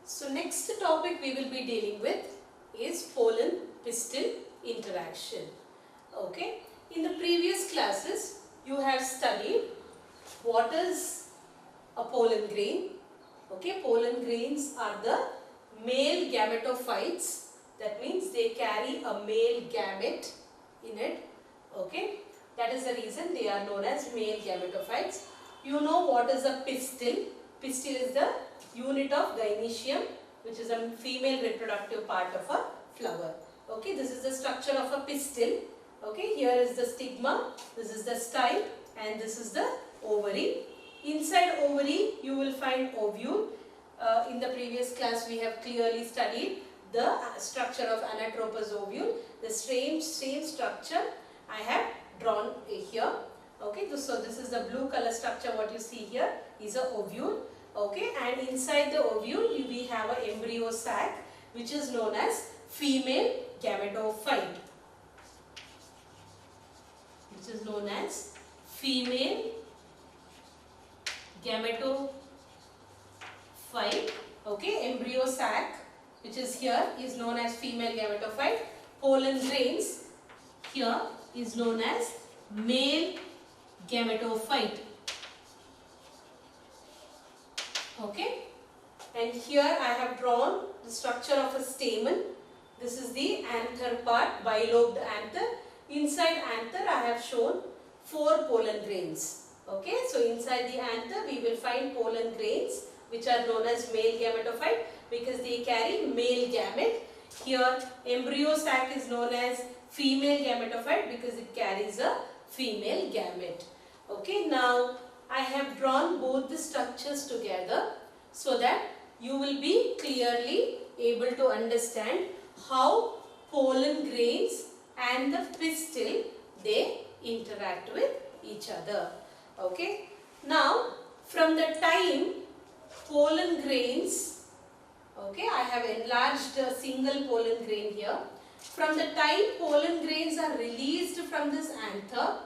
So next topic we will be dealing with is pollen-pistil interaction. Okay. In the previous classes you have studied what is a pollen grain. Okay. Pollen grains are the male gametophytes. That means they carry a male gamete in it. Okay. That is the reason they are known as male gametophytes. You know what is a pistil. Pistil is the unit of gynoecium, which is a female reproductive part of a flower. Okay, this is the structure of a pistil. Okay, here is the stigma, this is the style, and this is the ovary. Inside ovary, you will find ovule. In the previous class, we have clearly studied the structure of anatropous ovule. The same structure I have drawn here. Okay, so this is the blue color structure. What you see here is a ovule. Okay, and inside the ovule we have an embryo sac, which is known as female gametophyte. Which is known as female gametophyte. Okay, embryo sac, which is here, is known as female gametophyte. Pollen grains here is known as male gametophyte. Okay, and here I have drawn the structure of a stamen. This is the anther part, bilobed anther. Inside anther I have shown 4 pollen grains. Okay, so inside the anther we will find pollen grains, which are known as male gametophyte because they carry male gamete. Here embryo sac is known as female gametophyte because it carries a female gamete. Okay, now I have drawn both the structures together so that you will be clearly able to understand how pollen grains and the pistil, they interact with each other. Okay, now from the time pollen grains, okay, I have enlarged a single pollen grain here. From the time pollen grains are released from this anther,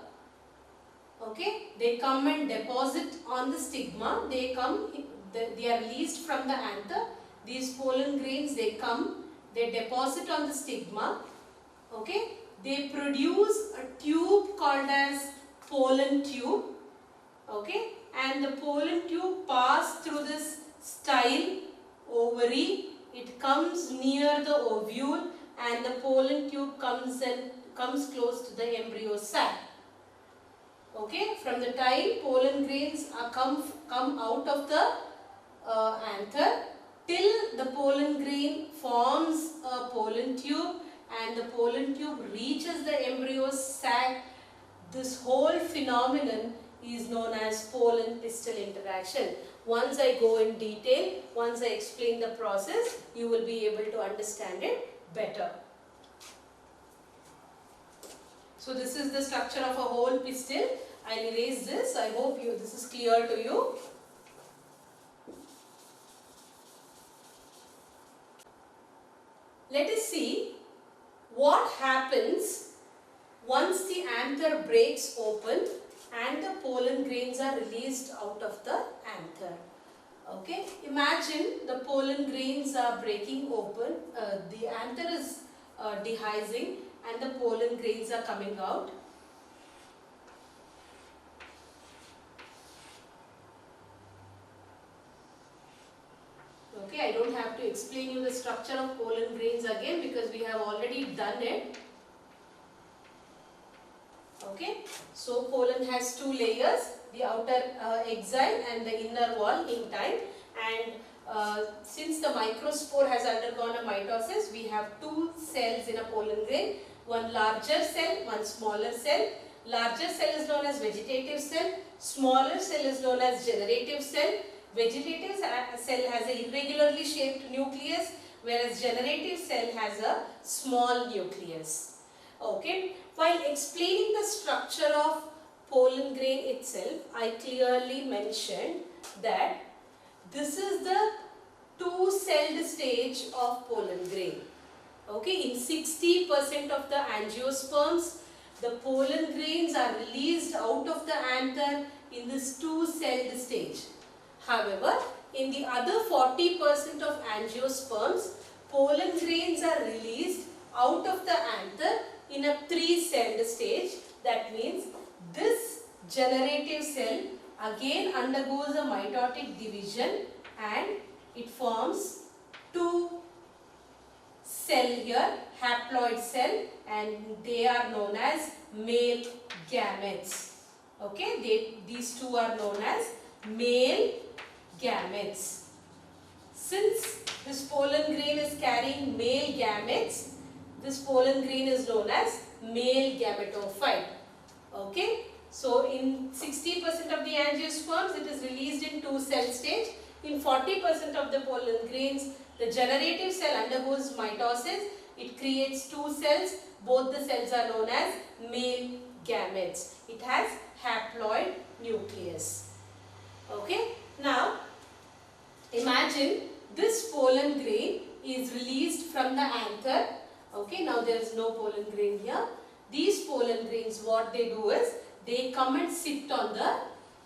okay, they come and deposit on the stigma. They are released from the anther. These pollen grains, they come, they deposit on the stigma. Okay, they produce a tube called as pollen tube. Okay, and the pollen tube passes through this style, ovary. It comes near the ovule, and the pollen tube comes close to the embryo sac. Okay, from the time pollen grains are come out of the anther till the pollen grain forms a pollen tube and the pollen tube reaches the embryo sac, this whole phenomenon is known as pollen-pistil interaction. Once I go in detail, once I explain the process, you will be able to understand it better. So this is the structure of a whole pistil. I'll erase this. I hope this is clear to you. Let us see what happens once the anther breaks open and the pollen grains are released out of the anther. Okay, imagine the pollen grains are breaking open, the anther is dehiscing and the pollen grains are coming out. Okay, I don't have to explain you the structure of pollen grains again because we have already done it. Okay, so pollen has 2 layers, the outer exile and the inner wall in time, and since the microspore has undergone a mitosis, we have 2 cells in a pollen grain, one larger cell, one smaller cell. Larger cell is known as vegetative cell, smaller cell is known as generative cell. Vegetative cell has an irregularly shaped nucleus, whereas generative cell has a small nucleus. Okay, while explaining the structure of pollen grain itself, I clearly mentioned that this is the 2-celled stage of pollen grain. Okay, in 60% of the angiosperms, the pollen grains are released out of the anther in this 2-celled stage. However, in the other 40% of angiosperms, pollen grains are released out of the anther in a 3-celled stage. That means this generative cell again undergoes a mitotic division and it forms 2 cell here, haploid cell, and they are known as male gametes. Okay, these two are known as male gametes. Since this pollen grain is carrying male gametes, this pollen grain is known as male gametophyte. Okay, so in 60% of the angiosperms it is released in 2-cell stage. In 40% of the pollen grains, the generative cell undergoes mitosis. It creates 2 cells. Both the cells are known as male gametes. It has haploid nucleus. Okay, now imagine this pollen grain is released from the anther. Okay, now there is no pollen grain here. These pollen grains, what they do is, they come and sit on the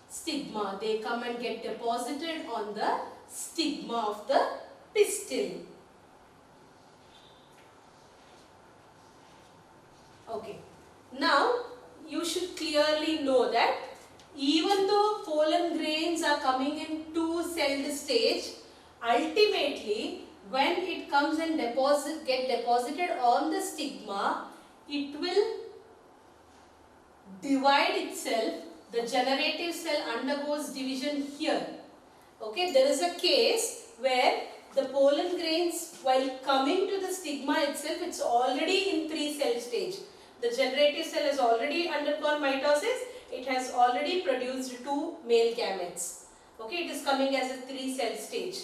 stigma. They come and get deposited on the stigma of the pistil. Okay, now you should clearly know that even though pollen grains are coming in 2-celled stage, ultimately when it comes and get deposited on the stigma, it will divide itself. The generative cell undergoes division here. Okay, there is a case where the pollen grains, while coming to the stigma itself, it's already in 3-cell stage. The generative cell has already undergone mitosis. It has already produced 2 male gametes. Okay, it is coming as a 3-cell stage.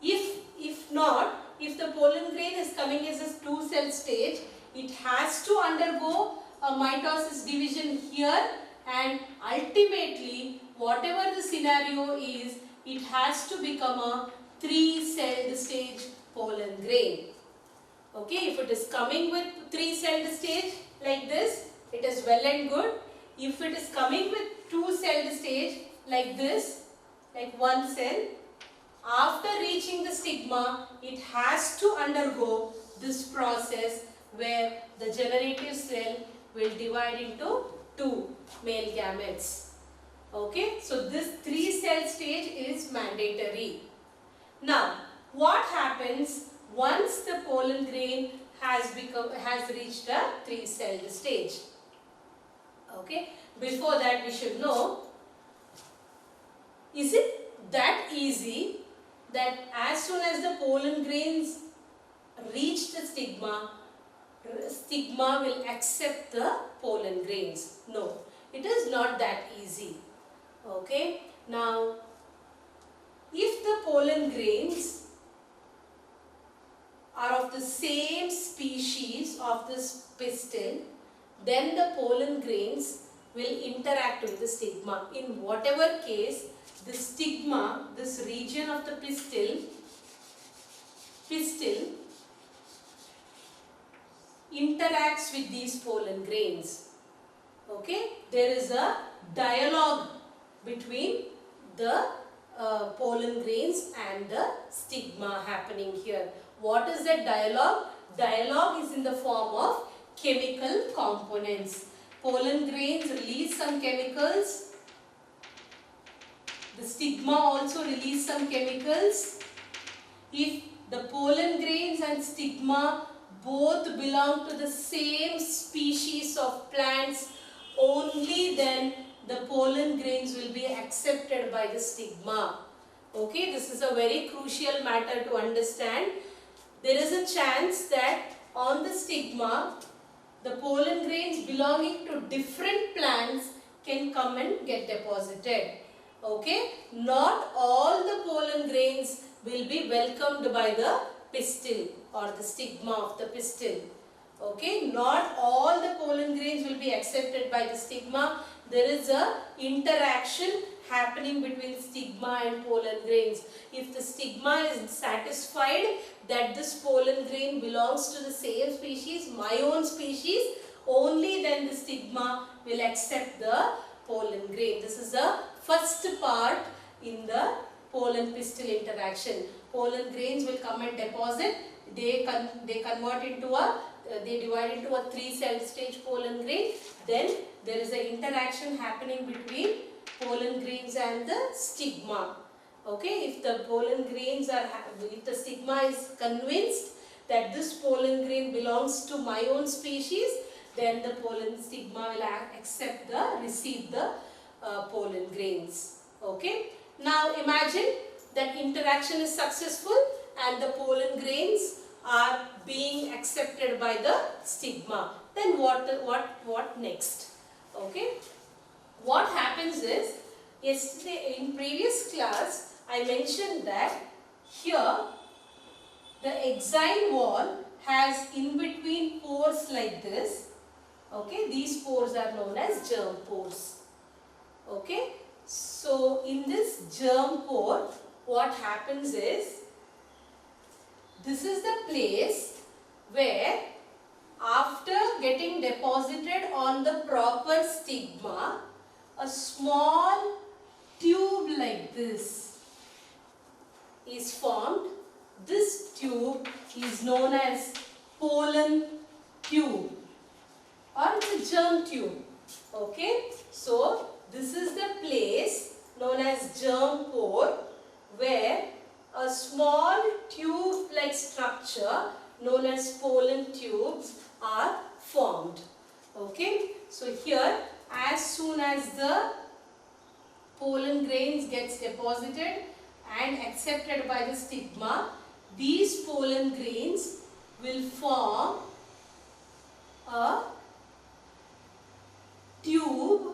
If not, if the pollen grain is coming as a 2-cell stage, it has to undergo a mitosis division here, and ultimately whatever the scenario is, it has to become a 3-celled stage pollen grain. Okay, if it is coming with 3-celled stage like this, it is well and good. If it is coming with 2-celled stage like this, like 1 cell, after reaching the stigma, it has to undergo this process where the generative cell will divide into 2 male gametes. Okay, so this 3-cell stage is mandatory. Now, what happens once the pollen grain has reached a 3-celled stage? Okay, before that we should know, is it that easy that as soon as the pollen grains reach the stigma will accept the pollen grains? No, it is not that easy. Okay, now if the pollen grains are of the same species of this pistil, then the pollen grains will interact with the stigma. In whatever case, the stigma, this region of the pistil interacts with these pollen grains. Okay, there is a dialogue between the pollen grains and the stigma happening here. What is that dialogue? Dialogue is in the form of chemical components. Pollen grains release some chemicals. The stigma also release some chemicals. If the pollen grains and stigma both belong to the same species of plants, only then the pollen grains will be accepted by the stigma. Okay, this is a very crucial matter to understand. There is a chance that on the stigma, the pollen grains belonging to different plants can come and get deposited. Okay, not all the pollen grains will be welcomed by the pistil or the stigma of the pistil. Okay, not all the pollen grains will be accepted by the stigma. There is a interaction happening between stigma and pollen grains. If the stigma is satisfied that this pollen grain belongs to the same species, my own species, only then the stigma will accept the pollen grain. This is the first part in the pollen pistil interaction. Pollen grains will come and deposit. They convert into they divide into a 3-cell stage pollen grain. Then there is an interaction happening between pollen grains and the stigma. Okay, if the pollen grains if the stigma is convinced that this pollen grain belongs to my own species, then the pollen stigma will receive the pollen grains. Okay. Now imagine that interaction is successful and the pollen grains are being accepted by the stigma. Then what next? Okay. What happens is, yesterday in previous class I mentioned that here the exile wall has in between pores like this. Okay, these pores are known as germ pores. Okay, so in this germ pore, what happens is, this is the place where after getting deposited on the proper stigma, a small tube like this is formed. This tube is known as pollen tube, or it's a germ tube. Okay, so this is the place known as germ pore where a small tube like structure known as pollen tubes are formed. Okay, so here as soon as the pollen grains gets deposited and accepted by the stigma, these pollen grains will form a tube.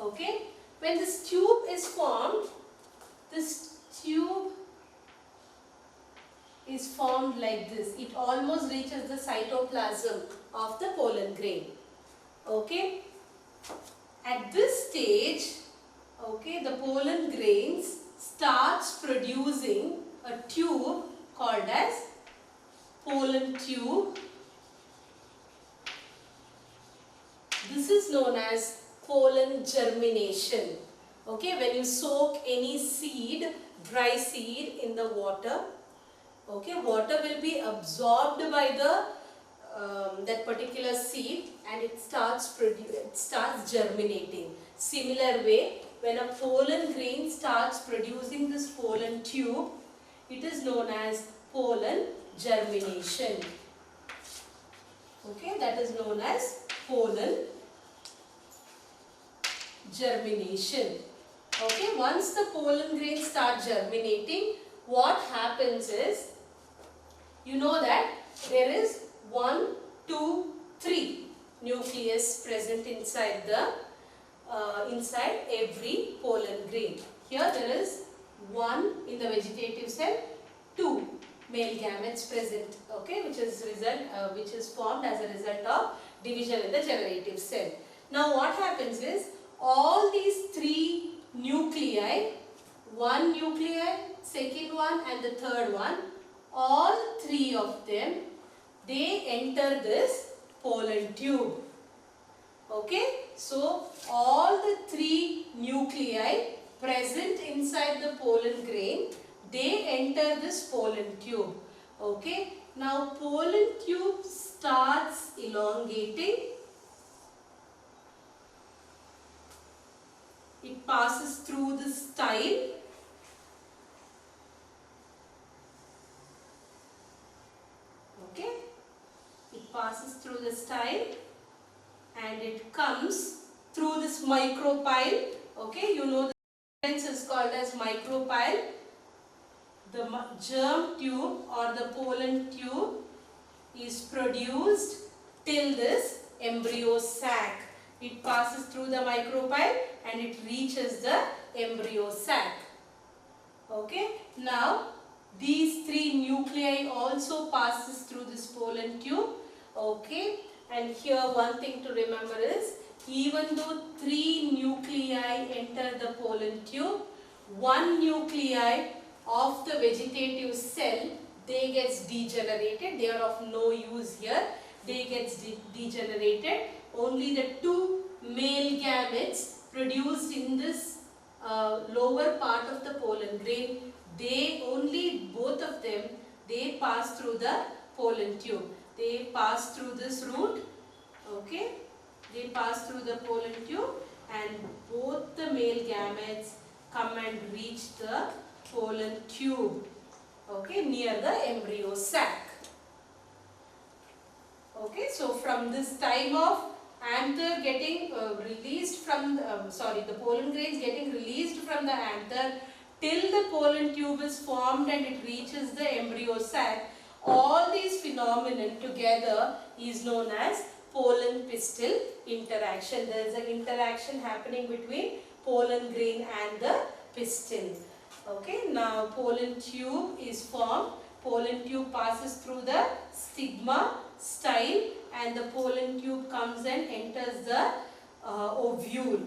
Okay, when this tube is formed, this tube is formed like this. It almost reaches the cytoplasm of the pollen grain. Okay, at this stage, okay, the pollen grains starts producing a tube called as pollen tube. This is known as pollen germination. Okay, when you soak any seed, dry seed in the water, okay, water will be absorbed by the that particular seed and it starts germinating. Similar way, when a pollen grain starts producing this pollen tube, it is known as pollen germination. Okay, that is known as pollen germination. Okay, once the pollen grains start germinating, what happens is, you know that there is 1, 2, 3 nucleus present inside inside every pollen grain. Here there is 1 in the vegetative cell, 2 male gametes present, okay, which is formed as a result of division in the generative cell. Now what happens is, all these 3 nuclei, one nuclei, second one and the third one, all 3 of them, they enter this pollen tube. Okay, so all the 3 nuclei present inside the pollen grain, they enter this pollen tube. Okay, now pollen tube starts elongating. It passes through the style. Okay, it passes through the style and it comes through this micropyle. Okay, you know the difference is called as micropyle. The germ tube or the pollen tube is produced till this embryo sac. It passes through the micropyle and it reaches the embryo sac. Okay, now these 3 nuclei also passes through this pollen tube. Okay, and here one thing to remember is, even though 3 nuclei enter the pollen tube, 1 nuclei of the vegetative cell, they gets degenerated. They are of no use here. They gets degenerated. Only the 2 male gametes produced in this lower part of the pollen grain, both of them, they pass through the pollen tube. They pass through this route, okay. They pass through the pollen tube and both the male gametes come and reach the pollen tube, okay, near the embryo sac. Okay, so from this time of anther getting released from, the pollen grains getting released from the anther till the pollen tube is formed and it reaches the embryo sac, all these phenomenon together is known as pollen pistil interaction. There is an interaction happening between pollen grain and the pistil. Okay, now pollen tube is formed. Pollen tube passes through the stigma, style, and the pollen tube comes and enters the ovule.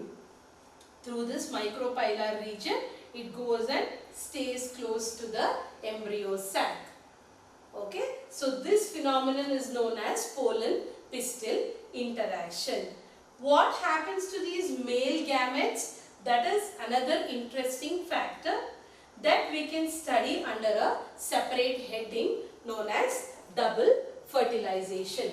Through this micropylar region, it goes and stays close to the embryo sac. Okay, so this phenomenon is known as pollen pistil interaction. What happens to these male gametes? That is another interesting factor that we can study under a separate heading known as double fertilization.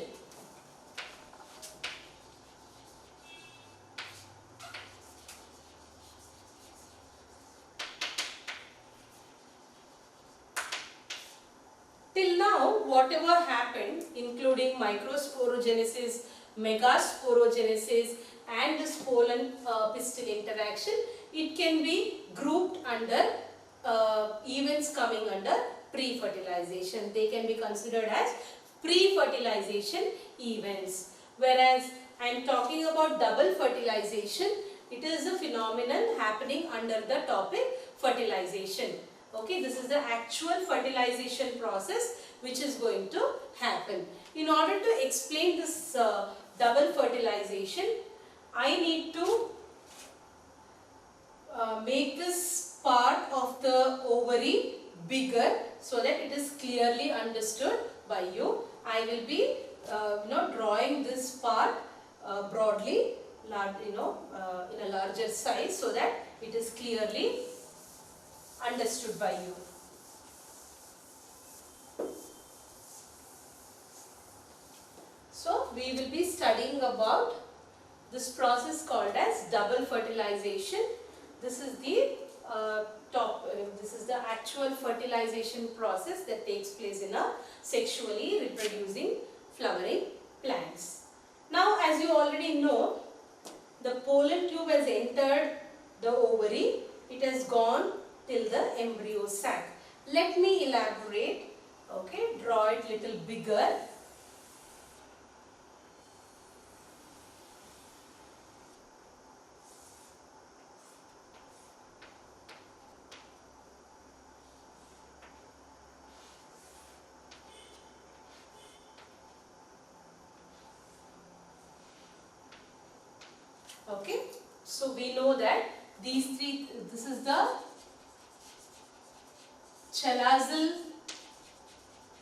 Till now, whatever happened, including microsporogenesis, megasporogenesis and this pollen pistil interaction, it can be grouped under events coming under pre-fertilization. They can be considered as pre-fertilization events. Whereas I am talking about double fertilization, it is a phenomenon happening under the topic fertilization. Okay, this is the actual fertilization process which is going to happen. In order to explain this double fertilization, I need to make this part of the ovary bigger so that it is clearly understood by you. I will be drawing this part broadly, in a larger size so that it is clearly understood by you. So we will be studying about this process called as double fertilization. This is the this is the actual fertilization process that takes place in a sexually reproducing flowering plants. Now, as you already know, the pollen tube has entered the ovary. It has gone till the embryo sac. Let me elaborate. Okay, draw it little bigger. Okay, so we know that these three, this is the chalazal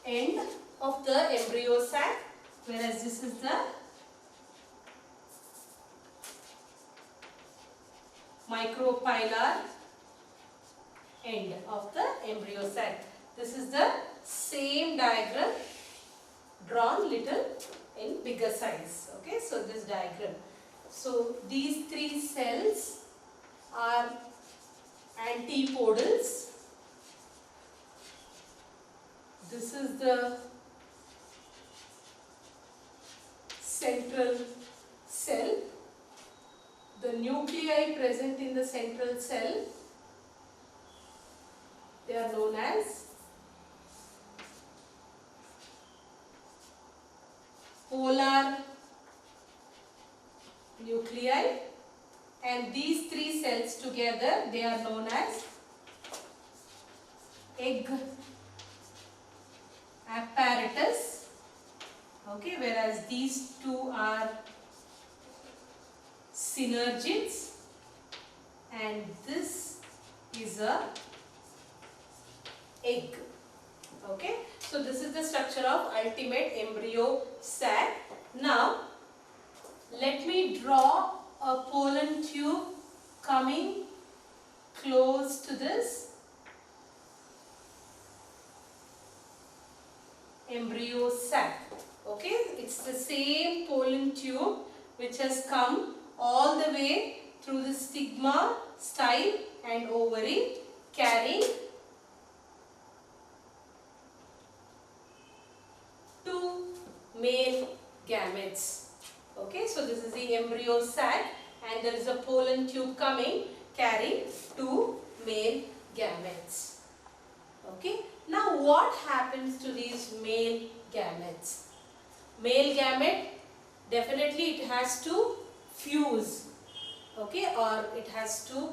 end of the embryo sac, whereas this is the micropylar end of the embryo sac. This is the same diagram drawn little in bigger size. Okay, so this diagram. So these three cells are antipodals. This is the central cell. The nuclei present in the central cell, they are known as polar nuclei, and these three cells together, they are known as egg apparatus. Okay, whereas these two are synergids and this is a egg. Okay, so this is the structure of ultimate embryo sac. Now let me draw a pollen tube coming close to this embryo sac. Okay, it's the same pollen tube which has come all the way through the stigma, style and ovary, carrying two male gametes. Okay, so this is the embryo sac and there is a pollen tube coming carrying two male gametes. Okay, now what happens to these male gametes? Male gamete, definitely it has to fuse, okay, or it has to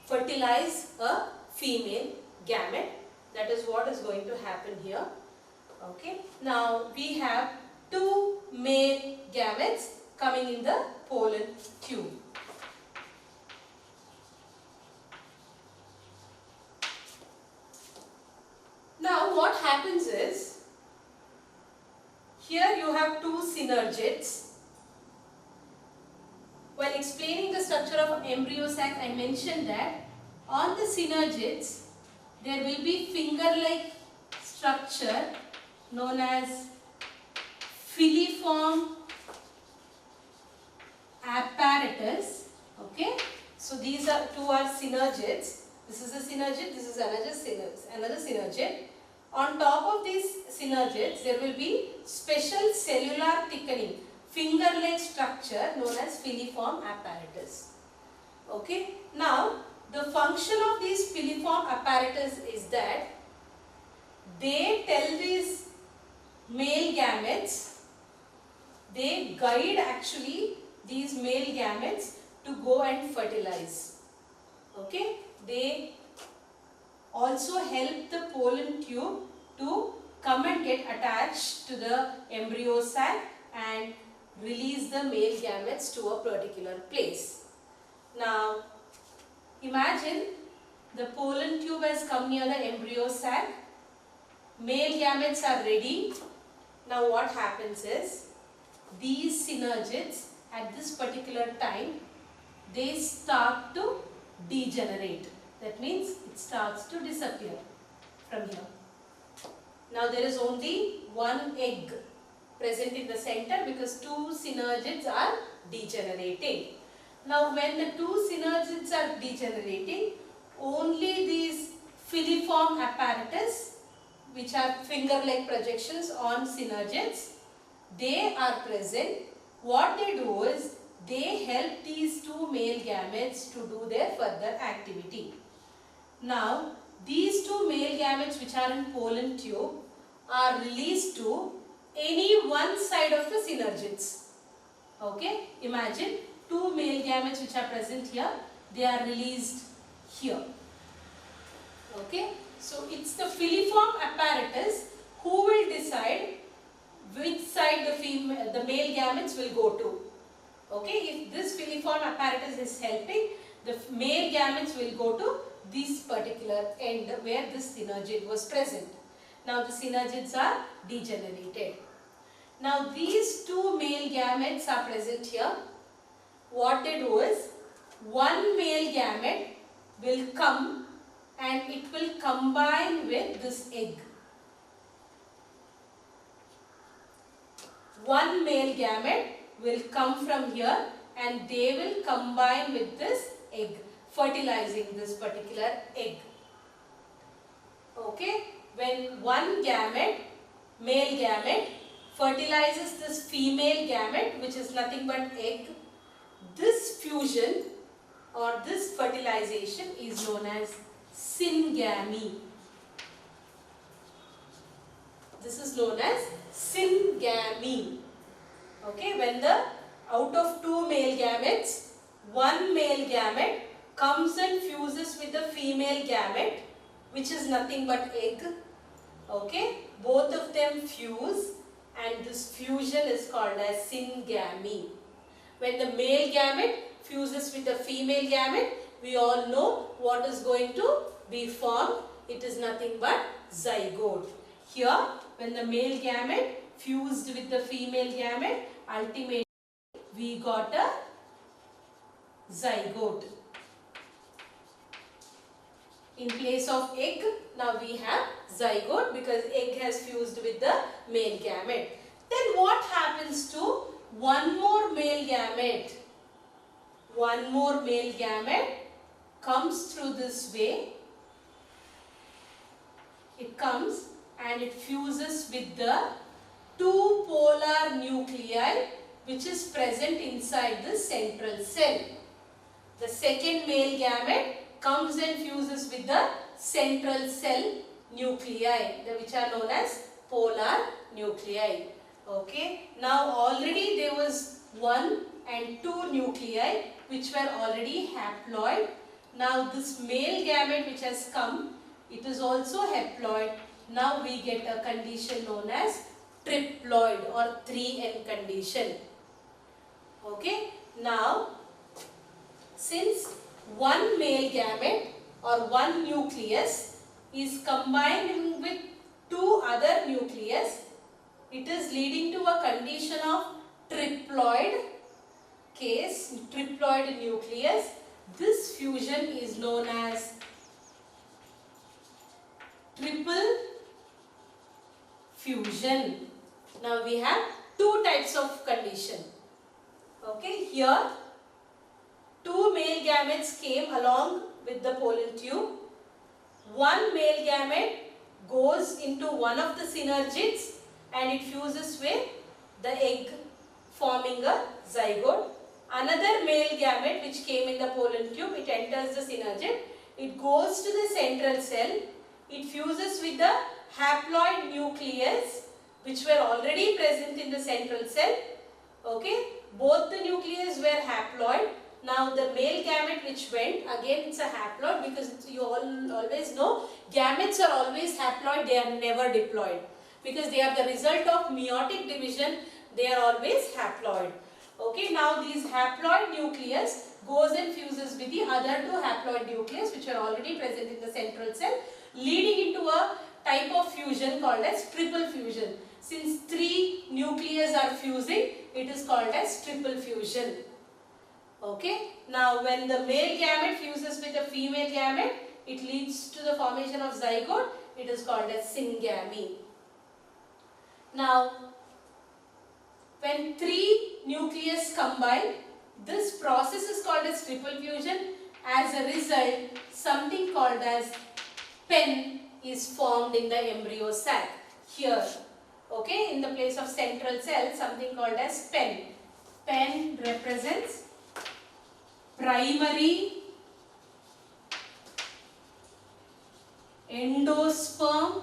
fertilize a female gamete. That is what is going to happen here. Okay, now we have two male gametes coming in the pollen tube. Now what happens is, here you have two synergids. While explaining the structure of embryo sac, I mentioned that on the synergids there will be finger-like structure known as filiform apparatus. Okay, so these are two are synergids. This is a synergid, this is another synergid. On top of these synergids, there will be special cellular thickening, finger-like structure known as filiform apparatus. Okay. Now, the function of these filiform apparatus is that they tell these male gametes, they guide actually these male gametes to go and fertilize. Okay. They also help the pollen tube to come and get attached to the embryo sac and release the male gametes to a particular place. Now, imagine the pollen tube has come near the embryo sac. Male gametes are ready. Now, what happens is, these synergids at this particular time, they start to degenerate. That means it starts to disappear from here. Now there is only one egg present in the center because two synergids are degenerating. Now when the two synergids are degenerating, only these filiform apparatus, which are finger-like projections on synergids, they are present. What they do is, they help these two male gametes to do their further activity. Now, these two male gametes which are in pollen tube are released to any one side of the synergids. Okay, imagine two male gametes which are present here, they are released here. Okay, so it's the filiform apparatus who will decide which side the male gametes will go to. Okay, if this filiform apparatus is helping, the male gametes will go to this particular end where this synergid was present. Now the synergids are degenerated. Now these two male gametes are present here. What they do is, one male gamete will come and it will combine with this egg. One male gamete will come from here and they will combine with this egg, fertilizing this particular egg. Okay, when one gamete, male gamete, fertilizes this female gamete, which is nothing but egg, this fusion or this fertilization is known as syngamy. This is known as syngamy. Okay, when out of two male gametes, one male gamete comes and fuses with the female gamete, which is nothing but egg. Okay, both of them fuse and this fusion is called as syngamy. When the male gamete fuses with the female gamete, we all know what is going to be formed. It is nothing but zygote. Here, when the male gamete fused with the female gamete, ultimately we got a zygote. In place of egg, now we have zygote because egg has fused with the male gamete. Then what happens to one more male gamete? One more male gamete comes through this way. It comes and it fuses with the two polar nuclei which is present inside the central cell. The second male gamete comes and fuses with the central cell nuclei, which are known as polar nuclei. Okay. Now already there was 1 and 2 nuclei which were already haploid. Now this male gamete which has come, it is also haploid. Now we get a condition known as triploid or 3N condition. Okay. Now since one male gamete or one nucleus is combined with two other nucleus, it is leading to a condition of triploid case, triploid nucleus. This fusion is known as triple fusion. Now we have two types of condition. Okay, here two male gametes came along with the pollen tube. One male gamete goes into one of the synergids and it fuses with the egg, forming a zygote. Another male gamete which came in the pollen tube, it enters the synergid. It goes to the central cell. It fuses with the haploid nucleus which were already present in the central cell. Okay, both the nucleus were haploid. Now the male gamete which went, again it's a haploid because you all always know gametes are always haploid, they are never diploid. Because they are the result of meiotic division, they are always haploid. Okay, now these haploid nucleus goes and fuses with the other two haploid nucleus which are already present in the central cell, leading into a type of fusion called as triple fusion. Since three nucleus are fusing, it is called as triple fusion. Okay, now when the male gamete fuses with a female gamete, it leads to the formation of zygote. It is called as syngamy. Now, when three nucleus combine, this process is called as triple fusion. As a result, something called as pen is formed in the embryo sac. Here, okay, in the place of central cell, something called as pen. Pen represents primary endosperm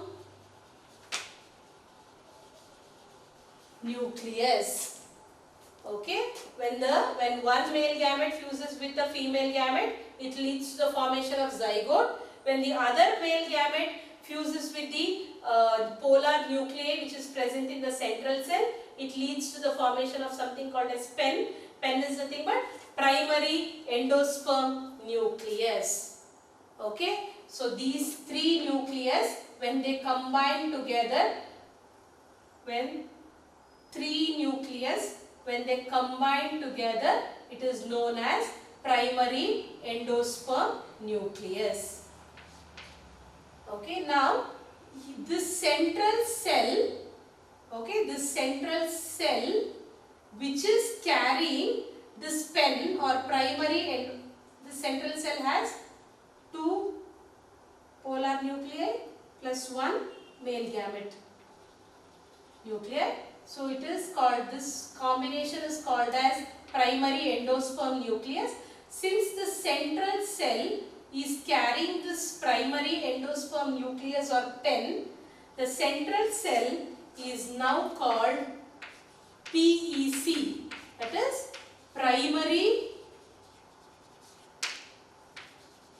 nucleus. Okay, when one male gamete fuses with the female gamete, it leads to the formation of zygote. When the other male gamete fuses with the polar nuclei which is present in the central cell, it leads to the formation of something called as pen. Pen is nothing but primary endosperm nucleus. Okay, so these three nucleus, when they combine together, when they combine together, it is known as primary endosperm nucleus. Okay, now this central cell, okay, this central cell which is carrying this pen or primary, and the central cell has two polar nuclei plus one male gamete nuclei. So it is called, this combination is called as primary endosperm nucleus. Since the central cell is carrying this primary endosperm nucleus or pen, the central cell is now called PEC, that is primary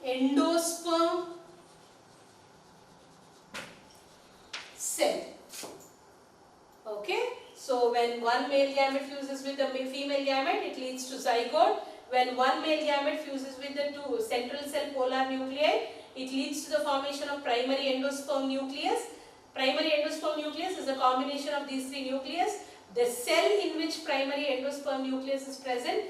endosperm cell. Okay, so when one male gamete fuses with a female gamete, it leads to zygote. When one male gamete fuses with the two central cell polar nuclei, it leads to the formation of primary endosperm nucleus. Primary endosperm nucleus is a combination of these three nucleus. The cell in which primary endosperm nucleus is present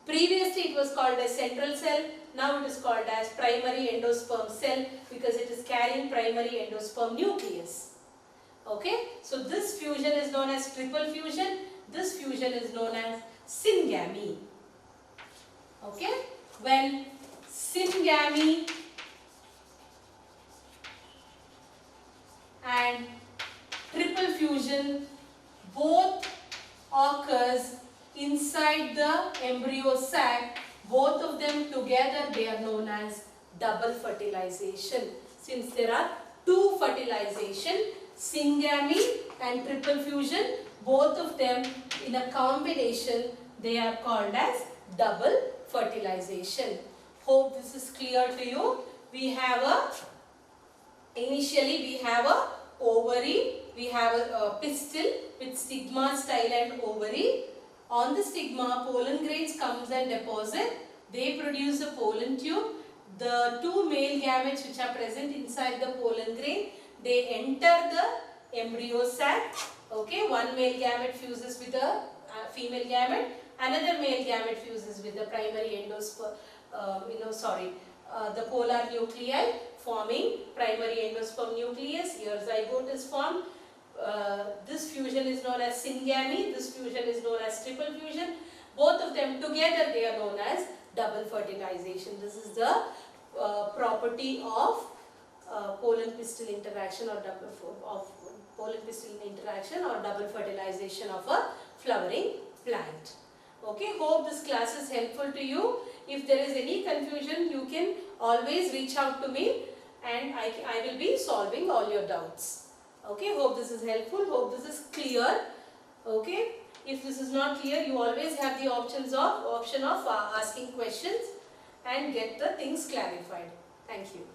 Previously it was called as central cell, now it is called as primary endosperm cell because it is carrying primary endosperm nucleus. Okay, so this fusion is known as triple fusion, this fusion is known as syngamy. Okay, when syngamy and triple fusion both occurs inside the embryo sac, both of them together they are known as double fertilization. Since there are two fertilization, syngamy and triple fusion, both of them in a combination they are called as double fertilization. Hope this is clear to you. Initially we have a ovary, we have a pistil with stigma, style and ovary. On the stigma, pollen grains comes and deposit. They produce a pollen tube. The two male gametes which are present inside the pollen grain, they enter the embryo sac. Okay, one male gamete fuses with a female gamete, another male gamete fuses with the primary endosperm, the polar nuclei, forming primary endosperm nucleus. Here zygote is formed. This fusion is known as syngamy, this fusion is known as triple fusion. Both of them together they are known as double fertilization. This is the property of pollen pistil interaction or double fertilization of a flowering plant. Okay, hope this class is helpful to you. If there is any confusion, you can always reach out to me and I will be solving all your doubts. Okay, hope this is helpful, hope this is clear. Okay, if this is not clear, you always have the option of asking questions and get the things clarified. Thank you.